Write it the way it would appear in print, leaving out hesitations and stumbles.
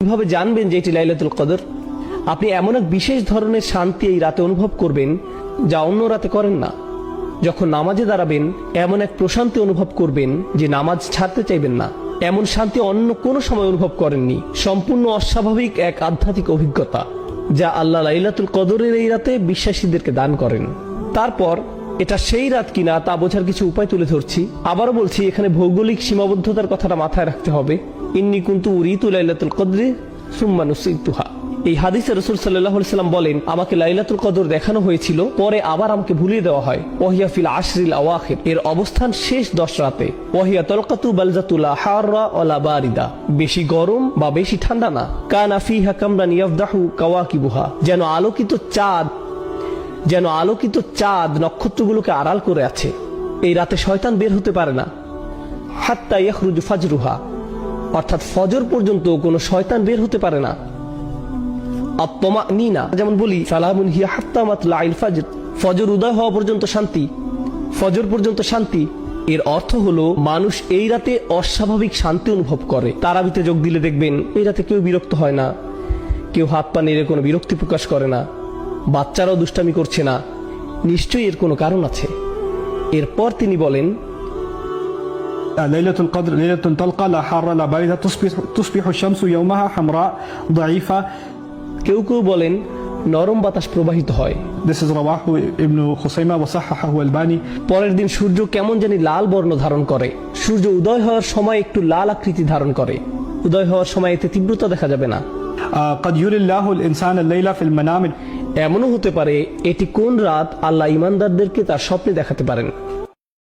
কিভাবে জানবেন যে এটি লাইলাতুল কদর? আপনি এমন এক বিশেষ ধরনের শান্তি এই রাতে অনুভব করবেন যা অন্য রাতে করেন না। যখন নামাজে দাঁড়াবেন এমন এক প্রশান্তি অনুভব করবেন যে নামাজ ছাড়তে চাইবেন না। এমন শান্তি অন্য কোনো সময় অনুভব করেননি। সম্পূর্ণ অস্বাভাবিক এক আধ্যাত্মিক অভিজ্ঞতা যা আল্লাহ লাইলাতুল কদরের এই রাতে বিশ্বাসীদেরকে দান করেন। তারপর এটা সেই রাত কিনা তা বোঝার কিছু উপায় তুলে ধরছি। আবারও বলছি, এখানে ভৌগোলিক সীমাবদ্ধতার কথাটা মাথায় রাখতে হবে। ইন্নী কুনতু উরিতু লাইলাতুল কদরি সুম্মা নুসিতুহা। এই হাদিসে রাসূল সাল্লাল্লাহু আলাইহি সাল্লাম বলেন, আমাকে লাইলাতুল কদর দেখানো হয়েছিল, পরে আবার আমাকে ভুলিয়ে দেওয়া হয়। ওয়াহিয়া ফিল আশরিল আওয়াখির, এর অবস্থান শেষ 10 রাতে। ওয়াহিয়া তালকাতু বালজাতুল হাররা ওয়ালা বারিদা, বেশি গরম বা বেশি ঠান্ডা না। কানা ফিহা কামরান ইয়াফদাহু কাওয়াকিবুহা, যেন আলোকিত চাঁদ নক্ষত্রগুলোকে আড়াল করে আছে। এই রাতে শয়তান বের হতে পারে না। হাত্তা ইয়াখরুজু ফাজরুহা, অর্থাৎ ফজর পর্যন্ত কোনো শয়তান বের হতে পারে না। আত-তামানিনা, যেমন বলি সালামুন হিয়া হাত্তা মাতলাইল ফাজর, ফজর উদয় হওয়া পর্যন্ত শান্তি, ফজর পর্যন্ত শান্তি। এর অর্থ হলো মানুষ এই রাতে অস্বাভাবিক শান্তি অনুভব করে। তারাবিতে যোগ দিলে দেখবেন এই রাতে কেউ বিরক্ত হয় না, কেউ হাত পা নেড়ে কোনো বিরক্তি প্রকাশ করে না, বাচ্চারাও দুষ্টামি করছে না। নিশ্চয়ই এর কোনো কারণ আছে। এরপর তিনি বলেন, ليلة القدر ليلة تلقى لا حارة لا باردة تصبح الشمس يومها حمراء ضعيفة. কেউ কেউ বলেন নরম বাতাস প্রবাহিত হয়। This is رواه ابن خزيمة وصححه الألباني. পরের দিন সূর্য কেমন জানি লাল বর্ণ ধারণ করে। সূর্য উদয় হওয়ার সময় একটু লাল আকৃতি ধারণ করে। উদয় হওয়ার সময় এতে তীব্রতা দেখা যাবে না। قد يري الله الإنسان الليلة في المنام. এমনও হতে পারে এটি কোন রাত আল্লাহ ইমানদারদেরকে তার স্বপ্নে দেখাতে পারেন।